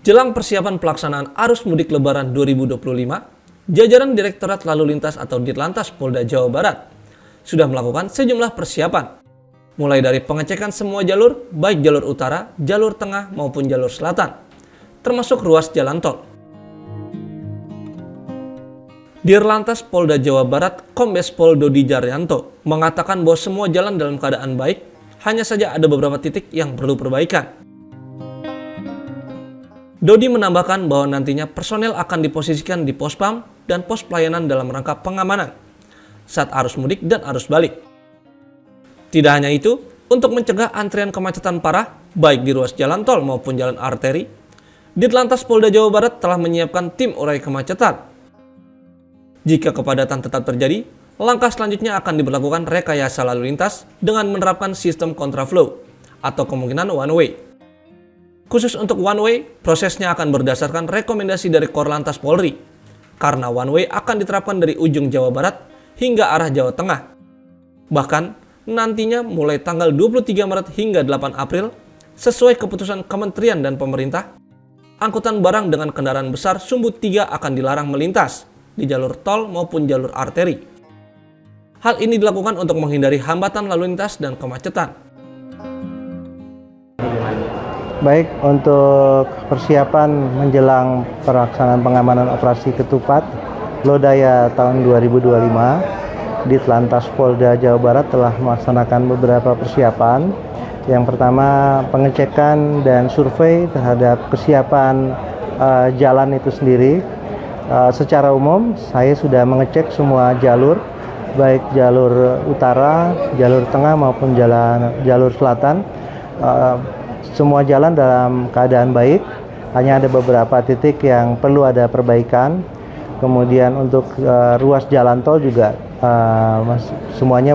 Jelang persiapan pelaksanaan arus mudik Lebaran 2025, jajaran Direktorat Lalu Lintas atau Ditlantas Polda Jawa Barat sudah melakukan sejumlah persiapan, mulai dari pengecekan semua jalur, baik jalur utara, jalur tengah maupun jalur selatan, termasuk ruas jalan tol. Dirlantas Polda Jawa Barat Kombes Pol Dodi Jaryanto mengatakan bahwa semua jalan dalam keadaan baik, hanya saja ada beberapa titik yang perlu perbaikan. Dodi menambahkan bahwa nantinya personel akan diposisikan di pospam dan pos pelayanan dalam rangka pengamanan saat arus mudik dan arus balik. Tidak hanya itu, untuk mencegah antrian kemacetan parah baik di ruas jalan tol maupun jalan arteri, Ditlantas Polda Jawa Barat telah menyiapkan tim urai kemacetan. Jika kepadatan tetap terjadi, langkah selanjutnya akan diberlakukan rekayasa lalu lintas dengan menerapkan sistem kontraflow atau kemungkinan one way. Khusus untuk one way, prosesnya akan berdasarkan rekomendasi dari Korlantas Polri, karena one way akan diterapkan dari ujung Jawa Barat hingga arah Jawa Tengah. Bahkan, nantinya mulai tanggal 23 Maret hingga 8 April, sesuai keputusan Kementerian dan Pemerintah, angkutan barang dengan kendaraan besar sumbu 3 akan dilarang melintas di jalur tol maupun jalur arteri. Hal ini dilakukan untuk menghindari hambatan lalu lintas dan kemacetan. Baik, untuk persiapan menjelang pelaksanaan pengamanan operasi ketupat Lodaya tahun 2025, Ditlantas Polda Jawa Barat telah melaksanakan beberapa persiapan. Yang pertama, pengecekan dan survei terhadap kesiapan jalan itu sendiri. Secara umum, saya sudah mengecek semua jalur, baik jalur utara, jalur tengah maupun jalur selatan. Semua jalan dalam keadaan baik, hanya ada beberapa titik yang perlu ada perbaikan. Kemudian untuk ruas jalan tol juga semuanya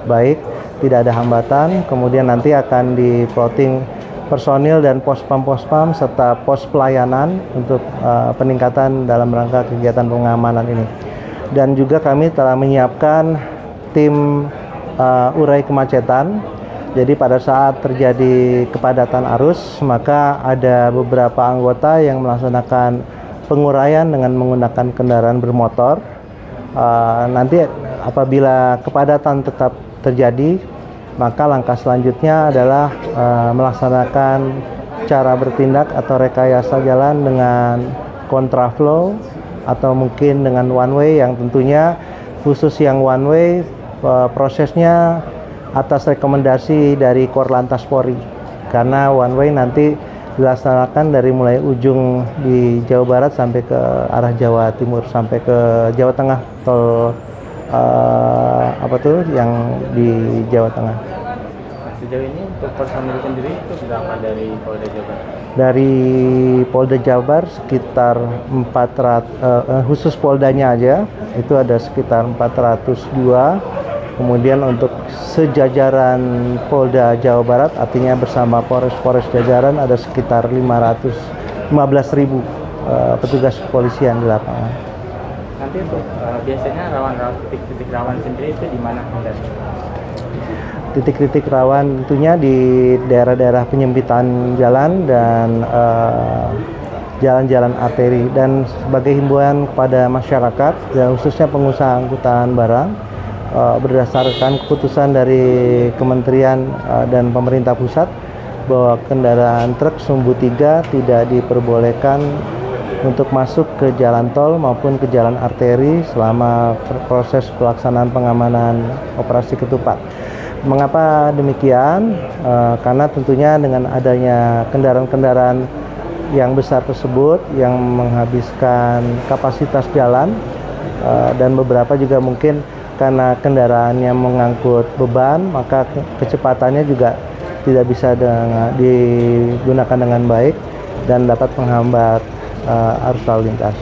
baik, tidak ada hambatan. Kemudian nanti akan di-plotting personil dan pospam serta pos pelayanan untuk peningkatan dalam rangka kegiatan pengamanan ini. Dan juga kami telah menyiapkan tim urai kemacetan. Jadi pada saat terjadi kepadatan arus, maka ada beberapa anggota yang melaksanakan penguraian dengan menggunakan kendaraan bermotor. Nanti apabila kepadatan tetap terjadi, maka langkah selanjutnya adalah melaksanakan cara bertindak atau rekayasa jalan dengan kontraflow atau mungkin dengan one way, yang tentunya khusus yang one way prosesnya atas rekomendasi dari Korlantas Polri, karena one way nanti dilaksanakan dari mulai ujung di Jawa Barat sampai ke arah Jawa Timur, sampai ke Jawa Tengah, tol yang di Jawa Tengah. Sejauh ini untuk personil sendiri itu berapa dari Polda Jawa Barat? Dari Polda Jawa Barat sekitar 400, khusus Poldanya aja itu ada sekitar 402. Kemudian untuk sejajaran Polda Jawa Barat, artinya bersama Polres jajaran, ada sekitar 15.000 petugas kepolisian di lapangan. Nanti untuk biasanya titik-titik rawan sendiri itu di mana? Titik-titik rawan tentunya di daerah-daerah penyempitan jalan dan jalan-jalan arteri. Dan sebagai himbauan kepada masyarakat, dan khususnya pengusaha angkutan barang, berdasarkan keputusan dari Kementerian dan Pemerintah Pusat bahwa kendaraan truk sumbu 3 tidak diperbolehkan untuk masuk ke jalan tol maupun ke jalan arteri selama proses pelaksanaan pengamanan operasi ketupat. Mengapa demikian? Karena tentunya dengan adanya kendaraan-kendaraan yang besar tersebut yang menghabiskan kapasitas jalan, dan beberapa juga mungkin karena kendaraannya mengangkut beban, maka kecepatannya juga tidak bisa digunakan dengan baik dan dapat menghambat arus lalu lintas.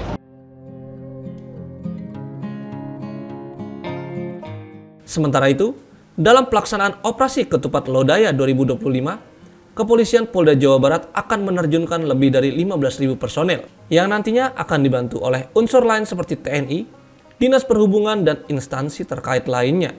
Sementara itu, dalam pelaksanaan operasi ketupat Lodaya 2025, Kepolisian Polda Jawa Barat akan menerjunkan lebih dari 15.000 personel yang nantinya akan dibantu oleh unsur lain seperti TNI, Dinas Perhubungan, dan instansi terkait lainnya.